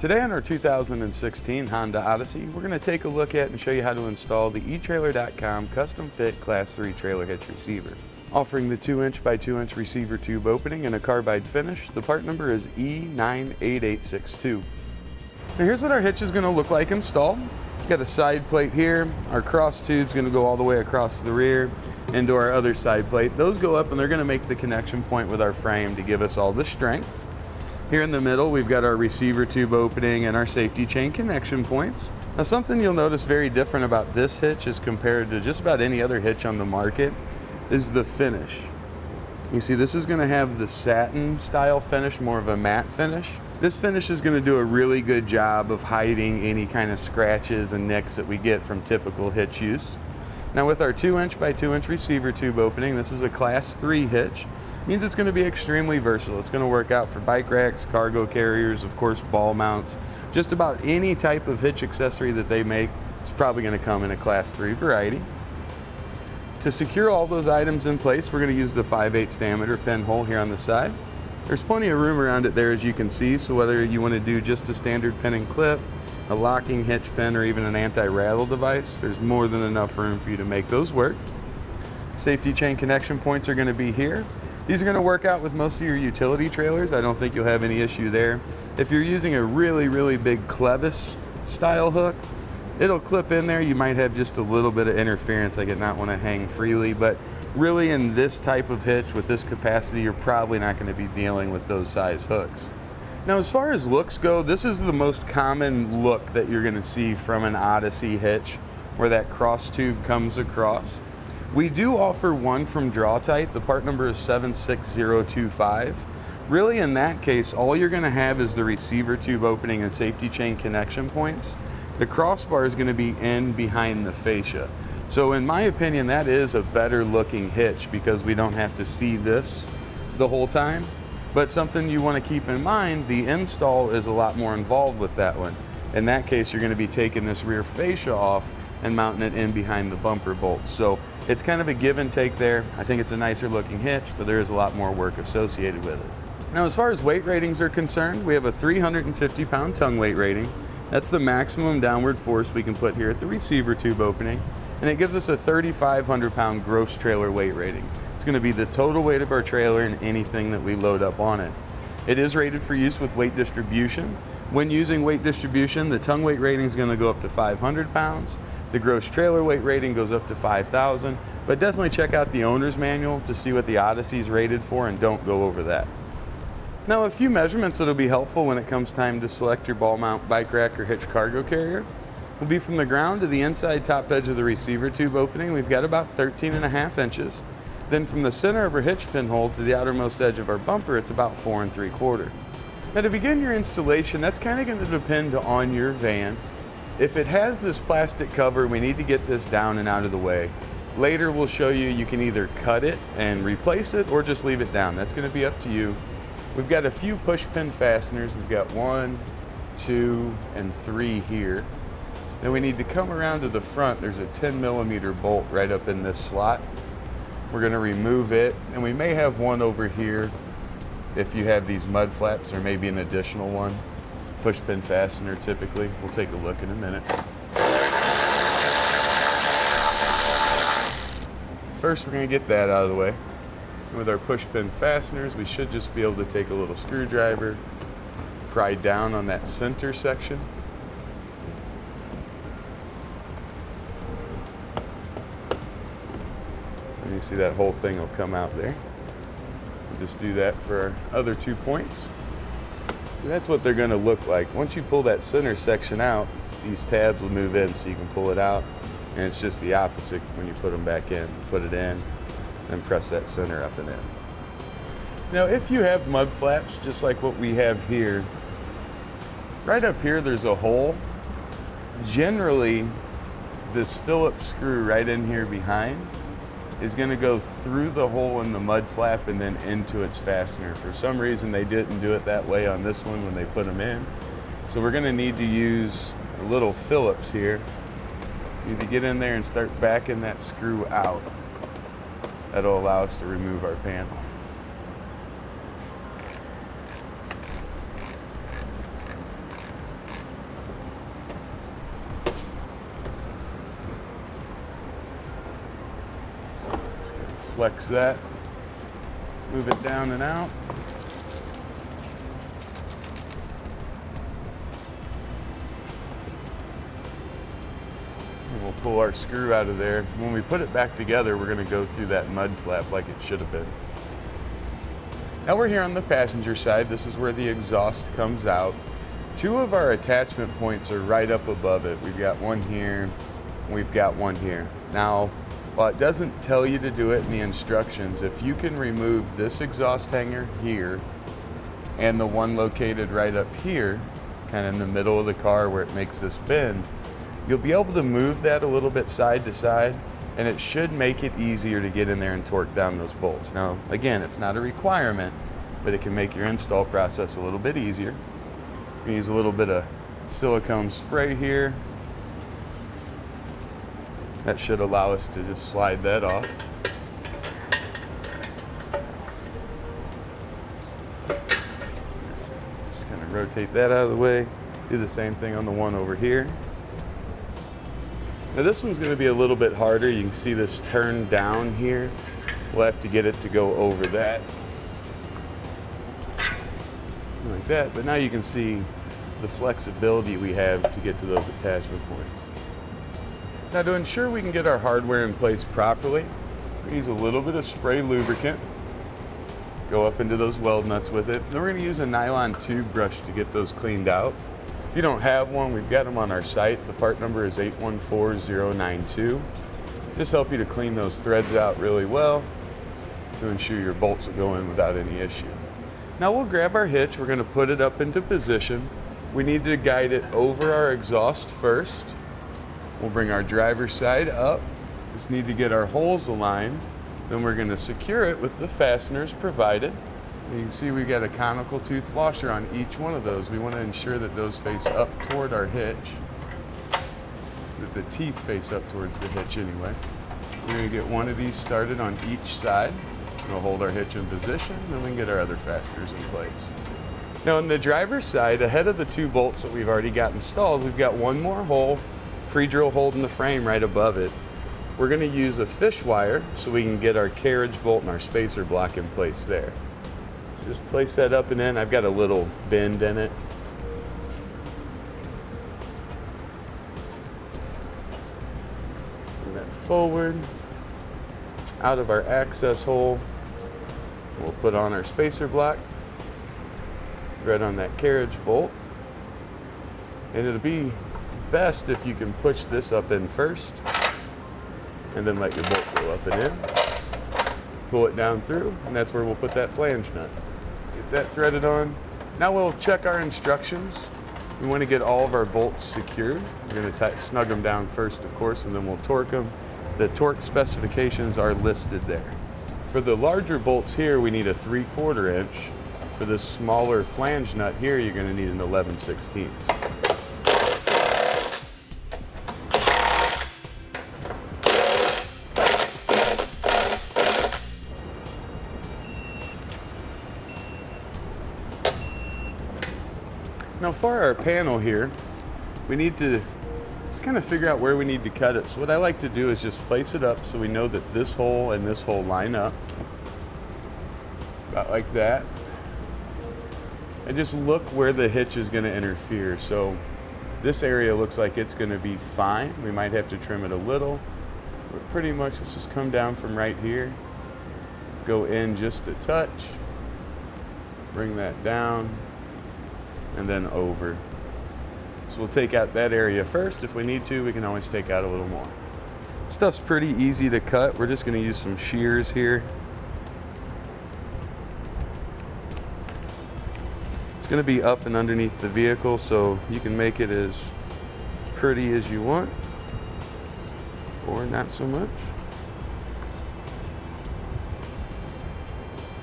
Today on our 2016 Honda Odyssey, we're going to take a look at and show you how to install the etrailer.com custom fit class 3 trailer hitch receiver. Offering the 2" by 2" receiver tube opening and a carbide finish, the part number is E98862. Now here's what our hitch is going to look like installed. We've got a side plate here. Our cross tube is going to go all the way across the rear into our other side plate. Those go up and they're going to make the connection point with our frame to give us all the strength. Here in the middle, we've got our receiver tube opening and our safety chain connection points. Now something you'll notice very different about this hitch as compared to just about any other hitch on the market is the finish. You see, this is going to have the satin style finish, more of a matte finish. This finish is going to do a really good job of hiding any kind of scratches and nicks that we get from typical hitch use. Now with our 2" by 2" receiver tube opening, this is a class 3 hitch. Means it's going to be extremely versatile. It's going to work out for bike racks, cargo carriers, of course ball mounts. Just about any type of hitch accessory that they make is probably going to come in a class 3 variety. To secure all those items in place, we're going to use the 5/8 diameter pinhole here on the side. There's plenty of room around it there, as you can see, so whether you want to do just a standard pin and clip, a locking hitch pin, or even an anti-rattle device, there's more than enough room for you to make those work. Safety chain connection points are going to be here. These are going to work out with most of your utility trailers. I don't think you'll have any issue there. If you're using a really big clevis style hook, it'll clip in there. You might have just a little bit of interference, like it not want to hang freely, but really in this type of hitch with this capacity, you're probably not going to be dealing with those size hooks. Now as far as looks go, this is the most common look that you're going to see from an Odyssey hitch, where that cross tube comes across. We do offer one from Draw-Tite. The part number is 76025. Really in that case, all you're going to have is the receiver tube opening and safety chain connection points. The crossbar is going to be in behind the fascia. So in my opinion, that is a better looking hitch because we don't have to see this the whole time. But something you want to keep in mind, the install is a lot more involved with that one. In that case, you're going to be taking this rear fascia off and mounting it in behind the bumper bolts. So it's kind of a give and take there. I think it's a nicer looking hitch, but there is a lot more work associated with it. Now as far as weight ratings are concerned, we have a 350-pound tongue weight rating. That's the maximum downward force we can put here at the receiver tube opening, and it gives us a 3,500-pound gross trailer weight rating. It's going to be the total weight of our trailer and anything that we load up on it. It is rated for use with weight distribution. When using weight distribution, the tongue weight rating is going to go up to 500 pounds. The gross trailer weight rating goes up to 5,000, but definitely check out the owner's manual to see what the Odyssey is rated for and don't go over that. Now a few measurements that'll be helpful when it comes time to select your ball mount bike rack or hitch cargo carrier will be from the ground to the inside top edge of the receiver tube opening. We've got about 13.5 inches. Then from the center of our hitch pinhole to the outermost edge of our bumper, it's about 4 3/4. Now to begin your installation, that's kind of going to depend on your van. If it has this plastic cover, we need to get this down and out of the way. Later we'll show you, you can either cut it and replace it or just leave it down. That's going to be up to you. We've got a few push pin fasteners. We've got 1, 2, and 3 here. Then we need to come around to the front. There's a 10mm bolt right up in this slot. We're going to remove it, and we may have one over here if you have these mud flaps, or maybe an additional one. Push pin fastener typically. We'll take a look in a minute. First we're going to get that out of the way. And with our push pin fasteners, we should just be able to take a little screwdriver, pry down on that center section. And you see that whole thing will come out there. We'll just do that for our other 2 points. So that's what they're going to look like. Once you pull that center section out, these tabs will move in so you can pull it out. And it's just the opposite when you put them back in. Put it in, and press that center up and in. Now if you have mud flaps, just like what we have here, right up here there's a hole. Generally, this Phillips screw right in here behind is going to go through the hole in the mud flap and then into its fastener. For some reason they didn't do it that way on this one when they put them in. So we're going to need to use a little Phillips here. You need to get in there and start backing that screw out. That'll allow us to remove our panel. flex that, move it down and out. And we'll pull our screw out of there. When we put it back together, we're going to go through that mud flap like it should have been. Now we're here on the passenger side. This is where the exhaust comes out. Two of our attachment points are right up above it. We've got one here, we've got one here. Now, while it doesn't tell you to do it in the instructions, if you can remove this exhaust hanger here and the one located right up here, kind of in the middle of the car where it makes this bend, you'll be able to move that a little bit side to side, and it should make it easier to get in there and torque down those bolts. Now, again, it's not a requirement, but it can make your install process a little bit easier. We use a little bit of silicone spray here. That should allow us to just slide that off. Just kind of rotate that out of the way. Do the same thing on the one over here. Now this one's going to be a little bit harder. You can see this turn down here. We'll have to get it to go over that. Like that, but now you can see the flexibility we have to get to those attachment points. Now to ensure we can get our hardware in place properly, we use a little bit of spray lubricant, go up into those weld nuts with it. Then we're going to use a nylon tube brush to get those cleaned out. If you don't have one, we've got them on our site. The part number is 814092. Just help you to clean those threads out really well to ensure your bolts will go in without any issue. Now we'll grab our hitch, we're going to put it up into position. We need to guide it over our exhaust first. We'll bring our driver's side up. Just need to get our holes aligned. Then we're going to secure it with the fasteners provided. And you can see we've got a conical tooth washer on each one of those. We want to ensure that those face up toward our hitch. That the teeth face up towards the hitch anyway. We're going to get one of these started on each side. We'll hold our hitch in position, then we can get our other fasteners in place. Now on the driver's side, ahead of the two bolts that we've already got installed, we've got one more hole, pre-drill hole in the frame right above it. We're going to use a fish wire so we can get our carriage bolt and our spacer block in place there. So just place that up and in. I've got a little bend in it. Bring that forward, out of our access hole. We'll put on our spacer block, thread on that carriage bolt, and it'll be best if you can push this up in first and then let your bolt go up and in. Pull it down through, and that's where we'll put that flange nut. Get that threaded on. Now we'll check our instructions. We want to get all of our bolts secured. We're going to snug them down first, of course, and then we'll torque them. The torque specifications are listed there. For the larger bolts here, we need a 3/4 inch. For this smaller flange nut here, you're going to need an 11/16. Now for our panel here, we need to just kind of figure out where we need to cut it. So what I like to do is just place it up so we know that this hole and this hole line up. About like that. And just look where the hitch is going to interfere. So this area looks like it's going to be fine. We might have to trim it a little. But pretty much it's just come down from right here. Go in just a touch. Bring that down. And then over. So we'll take out that area first. If we need to, we can always take out a little more. Stuff's pretty easy to cut. We're just going to use some shears here. It's going to be up and underneath the vehicle, so you can make it as pretty as you want, or not so much.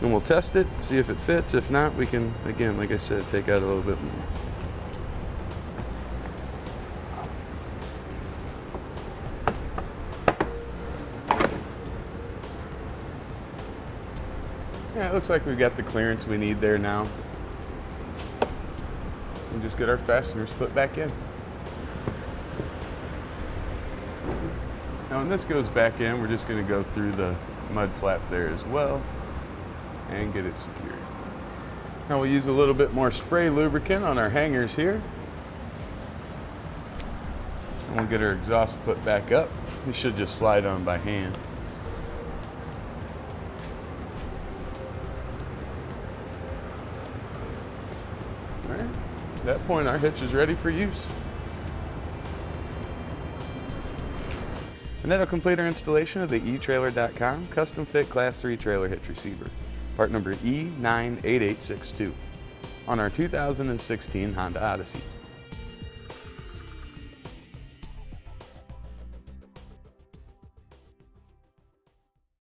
And we'll test it, see if it fits. If not, we can, again, like I said, take out a little bit more. Yeah, it looks like we've got the clearance we need there now. And just get our fasteners put back in. Now when this goes back in, we're just going to go through the mud flap there as well and get it secured. Now we'll use a little bit more spray lubricant on our hangers here. And we'll get our exhaust put back up. These should just slide on by hand. All right, at that point our hitch is ready for use. And that'll complete our installation of the etrailer.com custom fit class 3 trailer hitch receiver, part number E98862, on our 2016 Honda Odyssey.